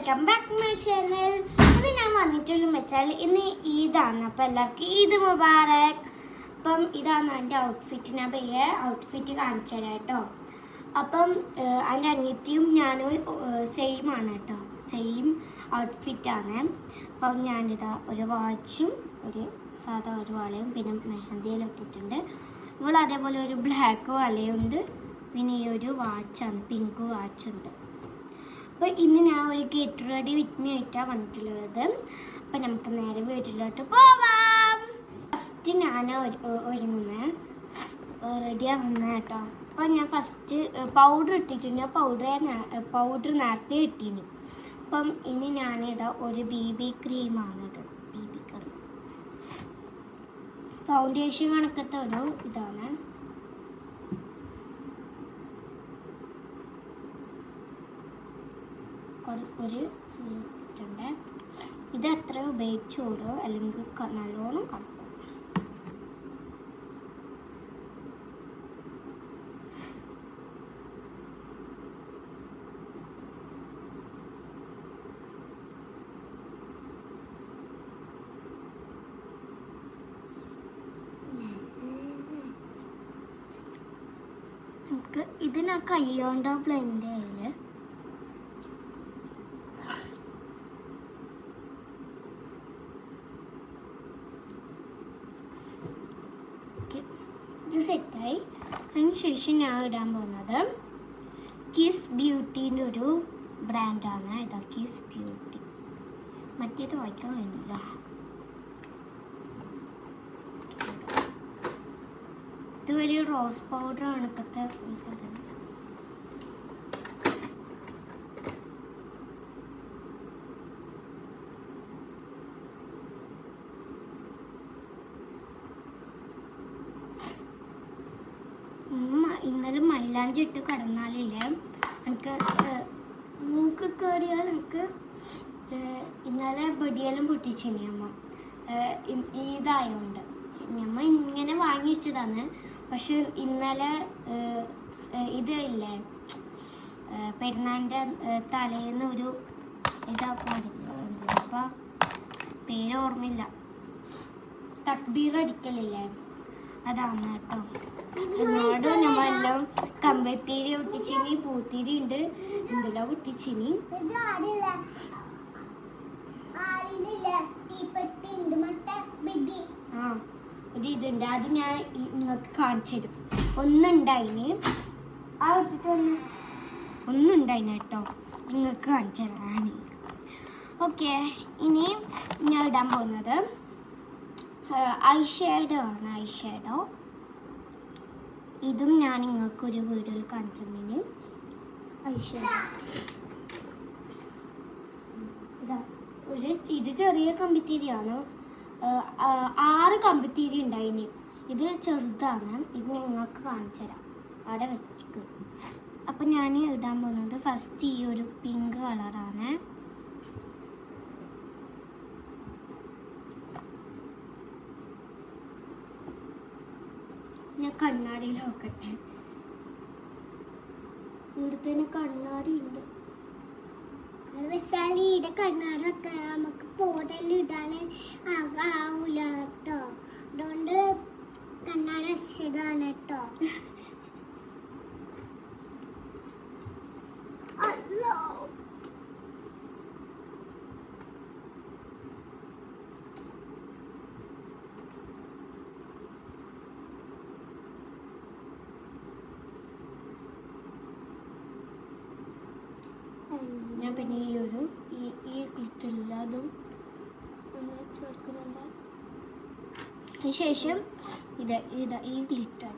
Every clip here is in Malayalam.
Welcome back to my channel. ഇത് ഞാൻ വന്നിട്ടുള്ളൂ വെച്ചാൽ ഇന്ന് ഈദാണ്. അപ്പം എല്ലാവർക്കും ഈദ് മുബാറക്. അപ്പം ഇതാണ് എൻ്റെ ഔട്ട്ഫിറ്റ്. ഞാൻ പയ്യെ ഔട്ട്ഫിറ്റ് കാണിച്ചു തരാം കേട്ടോ. അപ്പം എൻ്റെ അനിയത്തിയും ഞാനും സെയിം ആണ് കേട്ടോ, സെയിം ഔട്ട്ഫിറ്റാണ്. അപ്പം ഞാനിതാ ഒരു വാച്ചും ഒരു സാധാ ഒരു വളയും പിന്നെ മെഹന്തിയിലൊക്കെ ഇട്ടിട്ടുണ്ട്. ഇവൾ അതേപോലെ ഒരു ബ്ലാക്ക് വളയുണ്ട്, പിന്നെ ഈ ഒരു വാച്ചാണ്, പിങ്ക് വാച്ചുണ്ട്. അപ്പോൾ ഇന്ന് ഞാൻ ഒരു ഗെറ്റ് റെഡി വിത്ത് മീ ആയിട്ടാണ് വന്നിട്ടുള്ളത്. അപ്പം നമുക്ക് നേരെ വീട്ടിലോട്ട് പോവാം. ഫസ്റ്റ് ഞാൻ ഒരുങ്ങുന്നത് റെഡിയാവുന്ന കേട്ടോ. അപ്പോൾ ഞാൻ ഫസ്റ്റ് പൗഡർ ഇട്ടിട്ടുണ്ട്. പൗഡർ നേരത്തെ ഇട്ടിന്. അപ്പം ഇനി ഞാനിതാ ഒരു BB ക്രീമാണ് കേട്ടോ, BB ക്രീം ഫൗണ്ടേഷൻ കണക്കത്തെ ഒരു ഇതാണ്. ഒരു ഇട്ടുണ്ട്. ഇത് എത്ര ഉപയോഗിച്ചോളൂ, അല്ലെങ്കിൽ നല്ലോണം കടക്കും. നമുക്ക് ഇതിനാ കൈ കൊണ്ടോ ബ്ലെൻഡ് ചെയ്യില്ല. ഇത് സെറ്റായി. അതിന് ശേഷം ഞാൻ ഇടാൻ പോകുന്നത് കിസ് ബ്യൂട്ടീൻ്റെ ഒരു ബ്രാൻഡാണ്. ഇതാ കിസ് ബ്യൂട്ടി. മറ്റേത് വായിക്കാൻ കഴിയുന്നില്ല. ഇത് ഒരു റോസ് പൗഡർ കണക്കത്തെ ഒരു സാധനം. ഇന്നലെ മൈലാഞ്ചി ഇട്ട് കിടന്നാലില്ലേ എനിക്ക് മൂക്ക് കയറിയാൽ എനിക്ക് ഇന്നലെ ബടിയെല്ലാം പൊട്ടിച്ചിനി അമ്മ. ഇതായതുകൊണ്ട് നമ്മ ഇങ്ങനെ വാങ്ങി വെച്ചതാണ്. പക്ഷെ ഇന്നലെ ഇത് ഇല്ലേ പെരുന്നാളിൻ്റെ തലേന്ന് ഒരു ഇതാ പാടില്ല, അപ്പം പേര് ഓർമ്മയില്ല, തക്ബീർ അടിക്കലില്ലേ, അതാണ് കേട്ടോ. എന്നോട് നമ്മളെല്ലാം കമ്പത്തിരി പൊട്ടിച്ചിനി, പൂത്തിരി ഉണ്ട്, എന്തെല്ലാം പൊട്ടിച്ചിനി. ആ ഒരു ഇതുണ്ട്, അത് ഞാൻ നിങ്ങൾക്ക് കാണിച്ചു തരും. ഒന്നുണ്ടായിന്, ആ എടുത്തിട്ട് ഒന്നുണ്ടായിന് കേട്ടോ, നിങ്ങൾക്ക് കാണിച്ചു തരാൻ. ഓക്കെ, ഇനി ഞാൻ ഇടാൻ പോകുന്നത് ഐഷാഡോ ആണ്. ഐഷാഡോ ഇതും ഞാൻ നിങ്ങൾക്ക് ഒരു വീഡിയോയിൽ കാണിച്ചു തന്നതിന്. ഐഷാഡോ ഇതാ ഇത് ചെറിയ കമ്പിത്തിരിയാണ്. 6 കമ്പിത്തിരി ഉണ്ടായിന്. ഇത് ചെറുതാണ്. ഇത് നിങ്ങൾക്ക് കാണിച്ചു തരാം, അവിടെ വെക്കും. അപ്പം ഞാൻ ഇടാൻ പോകുന്നത് ഫസ്റ്റ് ഈ ഒരു പിങ്ക് കളറാണ്. ഞാൻ കണ്ണാടിയിൽ നോക്കട്ടെ. ഇവിടുത്തെ കണ്ണാടി ഉണ്ട്. ഈടെ കണ്ണാടൊക്കെ നമുക്ക് പോടലിടാൻ ആവൂല കേട്ടോ, അതുകൊണ്ട് കണ്ണാട വെച്ചതാണ് കേട്ടോ. അല്ലോ ഞാൻ പിന്നെ ഈ ഒരു ഈ ഗ്ലിറ്ററില്ല അതും ചേർക്കുന്നുണ്ട്. അതിനുശേഷം ഈ ഗ്ലിറ്റർ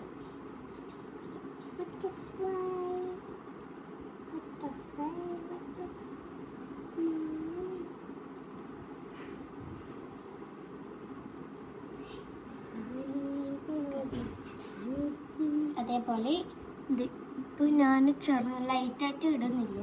അതേപോലെ ഇത് ഇപ്പം ഞാൻ ലൈറ്റായിട്ട് ഇടുന്നില്ല.